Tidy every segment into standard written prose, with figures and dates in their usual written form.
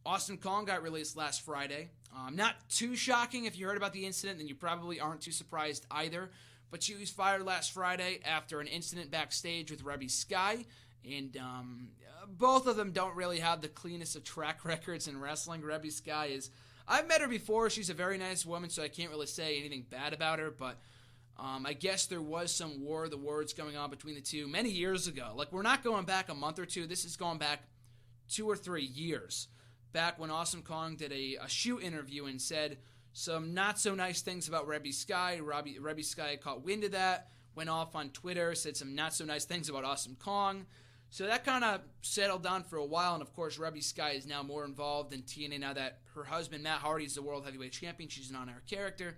Awesome Kong got released last Friday. Not too shocking if you heard about the incident, then you probably aren't too surprised either. But she was fired last Friday after an incident backstage with Rebby Sky. And both of them don't really have the cleanest of track records in wrestling. Rebby Sky is... I've met her before. She's a very nice woman, so I can't really say anything bad about her. But I guess there was some war of the words going on between the two many years ago. Like, we're not going back a month or two. This is going back 2 or 3 years. Back when Awesome Kong did a shoot interview and said some not-so-nice things about Rebby Sky. Rebby Sky caught wind of that, went off on Twitter, said some not-so-nice things about Awesome Kong. So that kind of settled down for a while, and of course Rebby Sky is now more involved in TNA now that her husband Matt Hardy is the World Heavyweight Champion. She's an on-air character.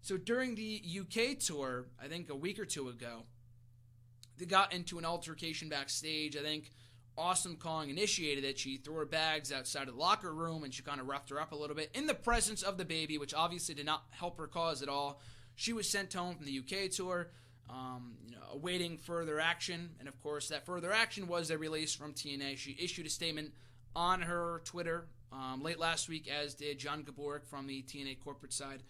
So during the UK tour, I think a week or two ago, they got into an altercation backstage. I think Awesome Kong initiated it. She threw her bags outside of the locker room, and she kind of roughed her up a little bit in the presence of the baby, which obviously did not help her cause at all. She was sent home from the UK tour, awaiting further action, and of course that further action was a release from TNA. She issued a statement on her Twitter late last week, as did John Gaborik from the TNA corporate side.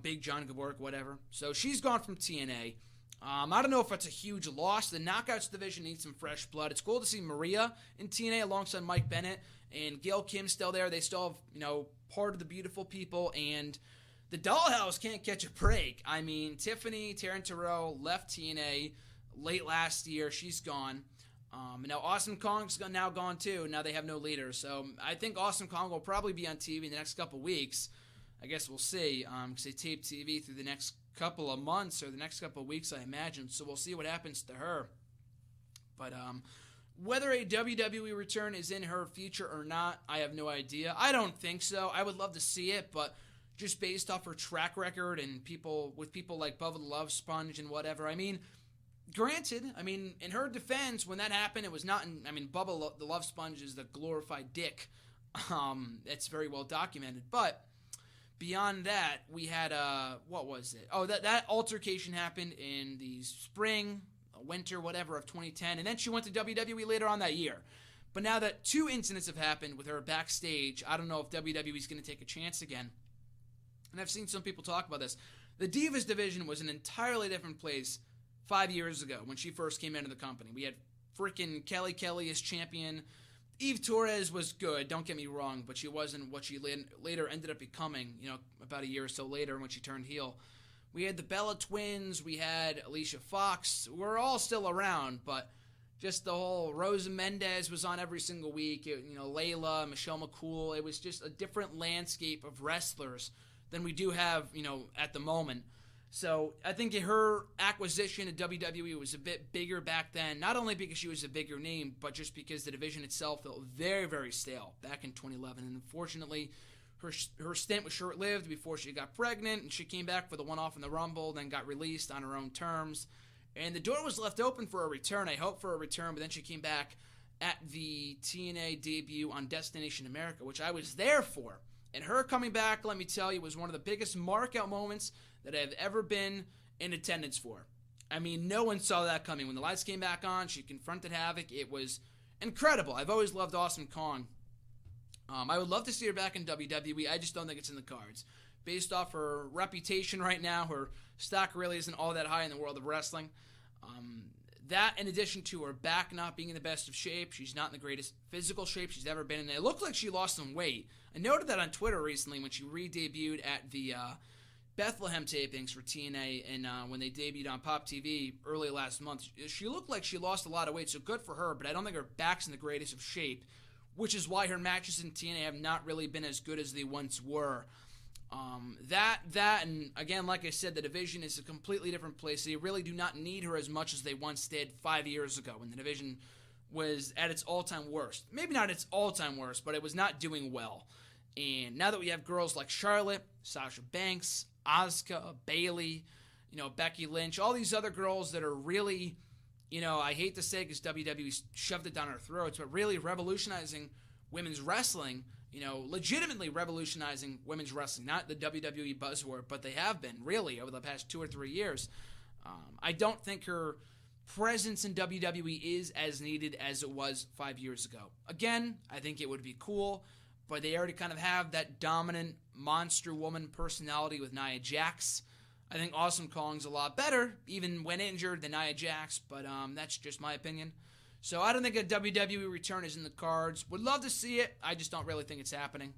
Big John Gaborik, whatever. So she's gone from TNA. I don't know if that's a huge loss. The Knockouts division needs some fresh blood. It's cool to see Maria in TNA alongside Mike Bennett and Gail Kim still there. They still have, part of the beautiful people, and the Dollhouse can't catch a break. I mean, Tiffany Tarantino left TNA late last year. She's gone. Now Awesome Kong's now gone too. Now they have no leader. So I think Awesome Kong will probably be on TV in the next couple weeks. I guess we'll see, because they tape TV through the next couple of months or the next couple of weeks, I imagine. So we'll see what happens to her. But whether a WWE return is in her future or not, I have no idea. I don't think so. I would love to see it, but just based off her track record and people like Bubba the Love Sponge and whatever, I mean, granted, in her defense, when that happened, it was not Bubba the Love Sponge is the glorified dick. It's very well documented, but beyond that, we had, what was it? Oh, that altercation happened in the spring, winter, whatever, of 2010, and then she went to WWE later on that year. But now that 2 incidents have happened with her backstage, I don't know if WWE's going to take a chance again. And I've seen some people talk about this. The Divas division was an entirely different place 5 years ago when she first came into the company. We had freaking Kelly as champion. Eve Torres was good, don't get me wrong, but she wasn't what she later ended up becoming, about a year or so later when she turned heel. We had the Bella Twins, we had Alicia Fox. We're all still around, but just the whole Rosa Mendez was on every single week. Layla, Michelle McCool. It was just a different landscape of wrestlers than we do have, at the moment. So I think her acquisition of WWE was a bit bigger back then, not only because she was a bigger name, but just because the division itself felt very, very stale back in 2011. And unfortunately, her stint was short-lived before she got pregnant, and she came back for the one-off in the Rumble, then got released on her own terms. And the door was left open for a return. I hoped for a return, but then she came back at the TNA debut on Destination America, which I was there for. And her coming back, let me tell you, was one of the biggest mark-out moments that I've ever been in attendance for. No one saw that coming. When the lights came back on, she confronted Havoc. It was incredible. I've always loved Awesome Kong. I would love to see her back in WWE. I just don't think it's in the cards. Based off her reputation right now, her stock really isn't all that high in the world of wrestling. That, in addition to her back not being in the best of shape, she's not in the greatest physical shape she's ever been in. It looked like she lost some weight. I noted that on Twitter recently when she re-debuted at the Bethlehem tapings for TNA, and when they debuted on Pop TV early last month. She looked like she lost a lot of weight, so good for her, but I don't think her back's in the greatest of shape, which is why her matches in TNA have not really been as good as they once were. And again, like I said, the division is a completely different place. They really do not need her as much as they once did 5 years ago when the division was at its all-time worst. Maybe not its all-time worst, but it was not doing well. And now that we have girls like Charlotte, Sasha Banks, Asuka, Bayley, Becky Lynch, all these other girls that are really, I hate to say it because WWE shoved it down our throats, but really revolutionizing women's wrestling, legitimately revolutionizing women's wrestling, not the WWE buzzword, but they have been, really, over the past 2 or 3 years. I don't think her presence in WWE is as needed as it was 5 years ago. Again, I think it would be cool, but they already kind of have that dominant monster woman personality with Nia Jax. I think Awesome Kong's a lot better, even when injured, than Nia Jax, but that's just my opinion. So I don't think a WWE return is in the cards. Would love to see it. I just don't really think it's happening.